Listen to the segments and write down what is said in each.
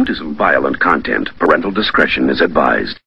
Due to some violent content, parental discretion is advised.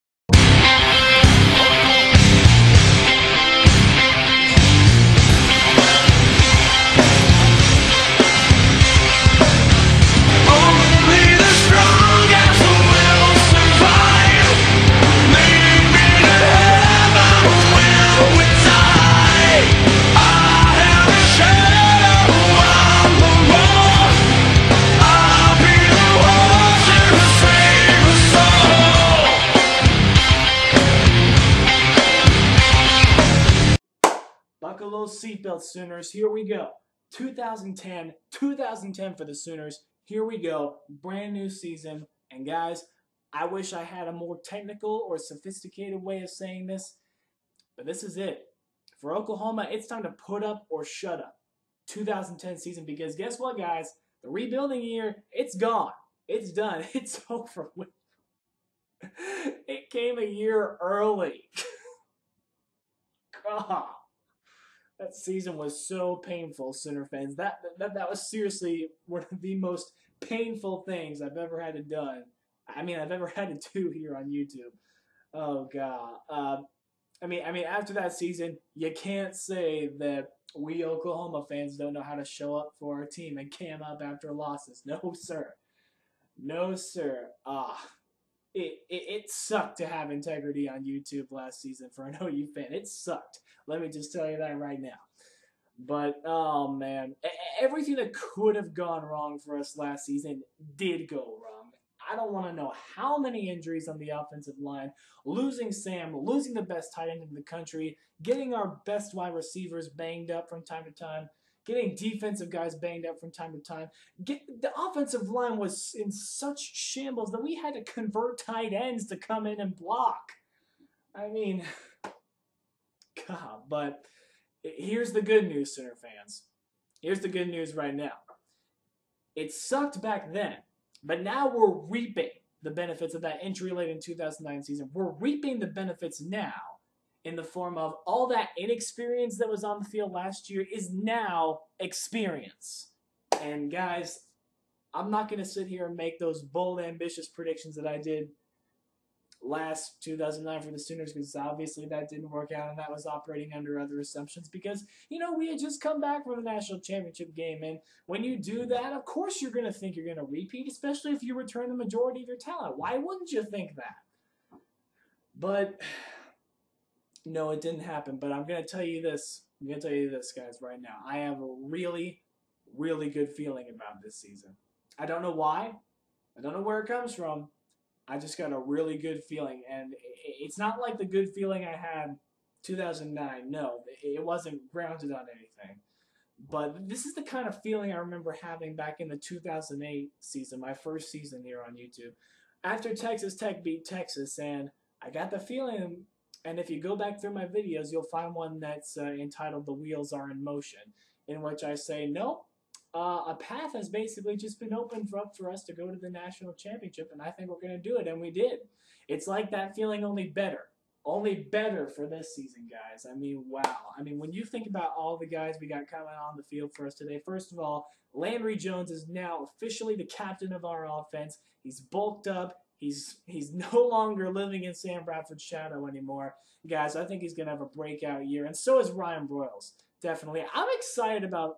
Buckle those seatbelts, Sooners. Here we go. 2010 for the Sooners. Here we go. Brand new season. And guys, I wish I had a more technical or sophisticated way of saying this, but this is it. For Oklahoma, it's time to put up or shut up. 2010 season, because guess what, guys? The rebuilding year, it's gone. It's done. It's over with. It came a year early. God. That season was so painful, Sooner fans. That was seriously one of the most painful things I've ever had to done. I mean, I've ever had to do here on YouTube. Oh God. I mean, after that season, you can't say that we Oklahoma fans don't know how to show up for our team and cam up after losses. No, sir. No, sir. It sucked to have integrity on YouTube last season for an OU fan. It sucked. Let me just tell you that right now. But, oh, man. Everything that could have gone wrong for us last season did go wrong. I don't want to know how many injuries on the offensive line, losing Sam, losing the best tight end in the country, getting our best wide receivers banged up from time to time, getting defensive guys banged up from time to time. The offensive line was in such shambles that we had to convert tight ends to come in and block. I mean, God, but here's the good news, Sooner fans. Here's the good news right now. It sucked back then, but now we're reaping the benefits of that injury late in 2009 season. We're reaping the benefits now in the form of all that inexperience that was on the field last year is now experience. And guys, I'm not going to sit here and make those bold, ambitious predictions that I did last 2009 for the Sooners, because obviously that didn't work out, and that was operating under other assumptions because, you know, we had just come back from the national championship game, and when you do that, of course you're going to think you're going to repeat, especially if you return the majority of your talent. Why wouldn't you think that? But no, it didn't happen. But I'm going to tell you this. I'm going to tell you this, guys, right now. I have a really, really good feeling about this season. I don't know why. I don't know where it comes from. I just got a really good feeling. And it's not like the good feeling I had 2009. No, it wasn't grounded on anything. But this is the kind of feeling I remember having back in the 2008 season, my first season here on YouTube. After Texas Tech beat Texas, and I got the feeling, and if you go back through my videos, you'll find one that's entitled "The Wheels Are in Motion," in which I say, no, a path has basically just been opened up for us to go to the national championship, and I think we're going to do it, and we did. It's like that feeling, only better. Only better for this season, guys. I mean, wow. I mean, when you think about all the guys we got coming on the field for us today, first of all, Landry Jones is now officially the captain of our offense. He's bulked up. He's no longer living in Sam Bradford's shadow anymore. Guys, I think he's going to have a breakout year, and so is Ryan Broyles, definitely. I'm excited about,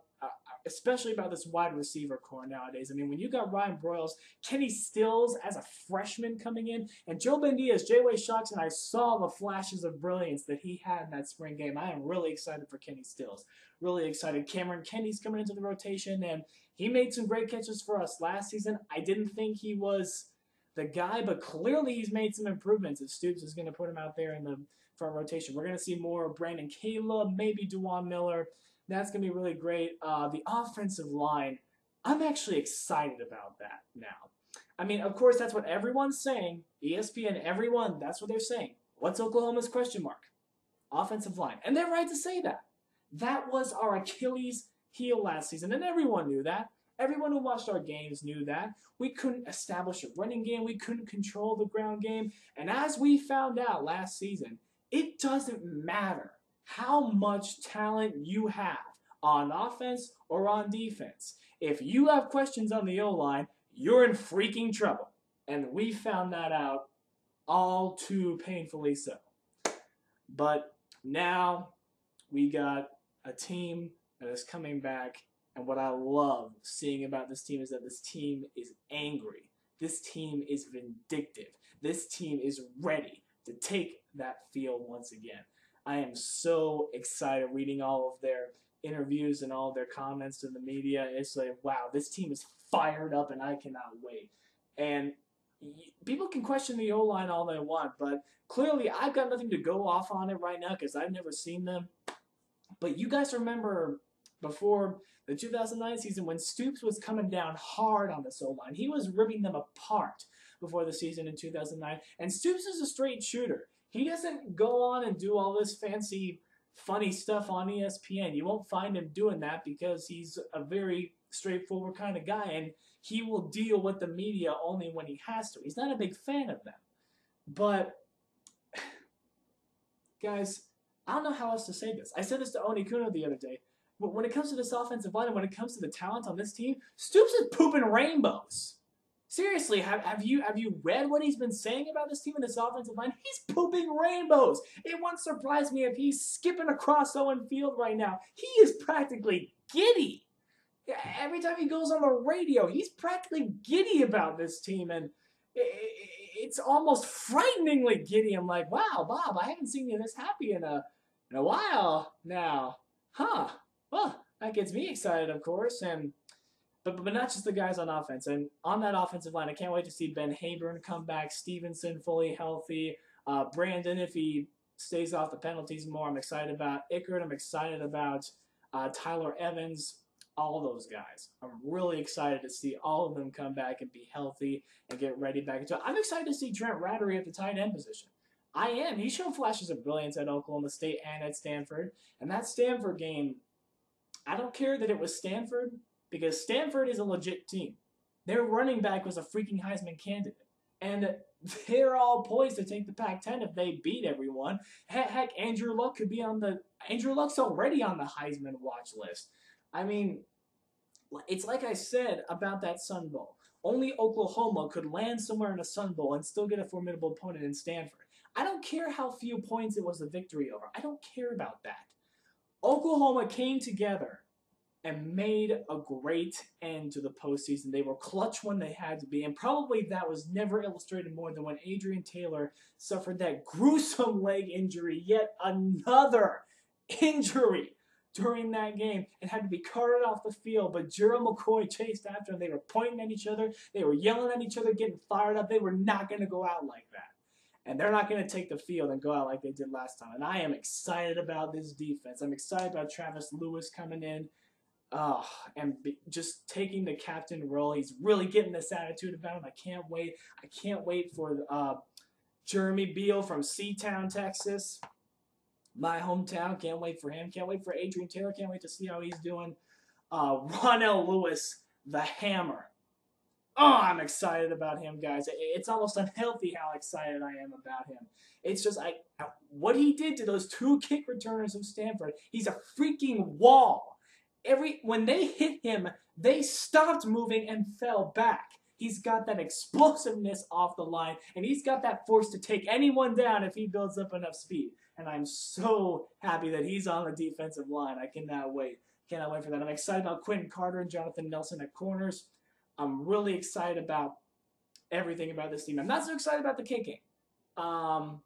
especially about this wide receiver core nowadays. I mean, when you got Ryan Broyles, Kenny Stills as a freshman coming in, and Joe Bendias, J-Way Shocks, and I saw the flashes of brilliance that he had in that spring game. I am really excited for Kenny Stills. Really excited. Cameron Kenny's coming into the rotation, and he made some great catches for us last season. I didn't think he was the guy, but clearly he's made some improvements if Stoops is going to put him out there in the front rotation. We're going to see more of Brandon Caleb, maybe Dewan Miller. That's going to be really great. The offensive line, I'm actually excited about that now. I mean, of course, that's what everyone's saying. ESPN, everyone, that's what they're saying. What's Oklahoma's question mark? Offensive line. And they're right to say that. That was our Achilles heel last season, and everyone knew that. Everyone who watched our games knew that. We couldn't establish a running game. We couldn't control the ground game. And as we found out last season, it doesn't matter how much talent you have on offense or on defense. If you have questions on the O-line, you're in freaking trouble. And we found that out all too painfully so. But now we got a team that is coming back, and what I love seeing about this team is that this team is angry. This team is vindictive. This team is ready to take that field once again. I am so excited reading all of their interviews and all of their comments to the media. It's like, wow, this team is fired up, and I cannot wait. And people can question the O-line all they want, but clearly I've got nothing to go off on it right now because I've never seen them. But you guys remember before the 2009 season when Stoops was coming down hard on this O-line. He was ripping them apart before the season in 2009. And Stoops is a straight shooter. He doesn't go on and do all this fancy, funny stuff on ESPN. You won't find him doing that because he's a very straightforward kind of guy, and he will deal with the media only when he has to. He's not a big fan of them. But, guys, I don't know how else to say this. I said this to Oni Kuno the other day. But when it comes to this offensive line and when it comes to the talent on this team, Stoops is pooping rainbows. Seriously, have you read what he's been saying about this team and this offensive line? He's pooping rainbows. It wouldn't surprise me if he's skipping across Owen Field right now. He is practically giddy. Every time he goes on the radio, he's practically giddy about this team, and it's almost frighteningly giddy. I'm like, wow, Bob, I haven't seen you this happy in a while now. Huh. Well, that gets me excited, of course, and but not just the guys on offense. And on that offensive line, I can't wait to see Ben Hayburn come back, Stevenson fully healthy, Brandon, if he stays off the penalties more, I'm excited about. Ickert, I'm excited about. Tyler Evans, all those guys. I'm really excited to see all of them come back and be healthy and get ready back into it. I'm excited to see Trent Rattery at the tight end position. I am. He showed flashes of brilliance at Oklahoma State and at Stanford. And that Stanford game, I don't care that it was Stanford, because Stanford is a legit team. Their running back was a freaking Heisman candidate. And they're all poised to take the Pac-10 if they beat everyone. Heck, Andrew Luck could be on the... Andrew Luck's already on the Heisman watch list. I mean, it's like I said about that Sun Bowl. Only Oklahoma could land somewhere in a Sun Bowl and still get a formidable opponent in Stanford. I don't care how few points it was a victory over. I don't care about that. Oklahoma came together and made a great end to the postseason. They were clutch when they had to be, and probably that was never illustrated more than when Adrian Taylor suffered that gruesome leg injury, yet another injury during that game, and had to be carted off the field, but Gerald McCoy chased after him. They were pointing at each other. They were yelling at each other, getting fired up. They were not going to go out like that. And they're not going to take the field and go out like they did last time. And I am excited about this defense. I'm excited about Travis Lewis coming in. And just taking the captain role. He's really getting this attitude about him. I can't wait. I can't wait for Jeremy Beal from Seatown, Texas, my hometown. Can't wait for him. Can't wait for Adrian Taylor. Can't wait to see how he's doing. Ronell Lewis, the Hammer. Oh, I'm excited about him, guys. It's almost unhealthy how excited I am about him. It's just what he did to those two kick returners of Stanford. He's a freaking wall. When they hit him, they stopped moving and fell back. He's got that explosiveness off the line, and he's got that force to take anyone down if he builds up enough speed. And I'm so happy that he's on the defensive line. I cannot wait. Cannot wait for that. I'm excited about Quentin Carter and Jonathan Nelson at corners. I'm really excited about everything about this team. I'm not so excited about the kicking. I'm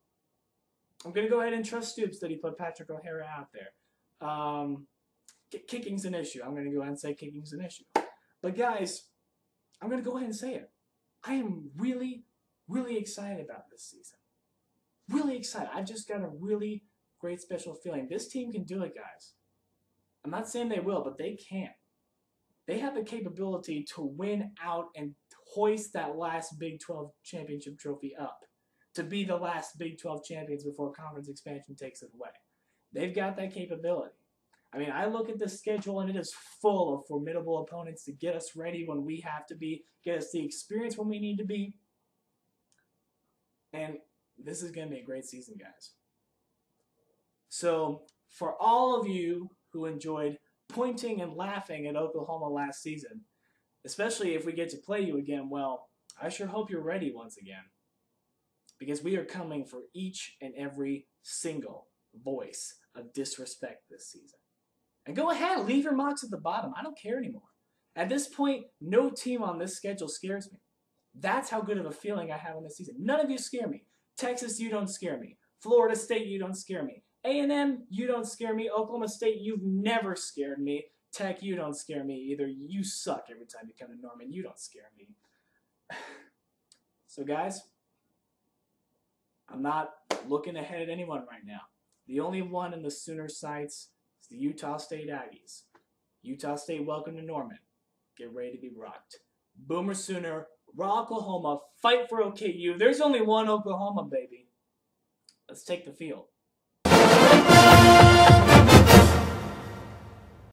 going to go ahead and trust Stoops that he put Patrick O'Hara out there. Kicking's an issue. I'm going to go ahead and say kicking's an issue. But guys, I'm going to go ahead and say it. I am really, really excited about this season. Really excited. I've just got a really great special feeling. This team can do it, guys. I'm not saying they will, but they can. They have the capability to win out and hoist that last Big 12 championship trophy up. To be the last Big 12 champions before conference expansion takes it away. They've got that capability. I mean, I look at the schedule, and it is full of formidable opponents to get us ready when we have to be, get us the experience when we need to be. And this is going to be a great season, guys. So, for all of you who enjoyed pointing and laughing at Oklahoma last season, especially if we get to play you again, well, I sure hope you're ready once again. Because we are coming for each and every single voice of disrespect this season. And go ahead, leave your mocks at the bottom. I don't care anymore. At this point, no team on this schedule scares me. That's how good of a feeling I have in this season. None of you scare me. Texas, you don't scare me. Florida State, you don't scare me. A&M, you don't scare me. Oklahoma State, you've never scared me. Tech, you don't scare me either. You suck every time you come to Norman. You don't scare me. So, guys, I'm not looking ahead at anyone right now. The only one in the Sooner sights is the Utah State Aggies. Utah State, welcome to Norman. Get ready to be rocked. Boomer Sooner, Raw Oklahoma, fight for OKU. There's only one Oklahoma, baby. Let's take the field.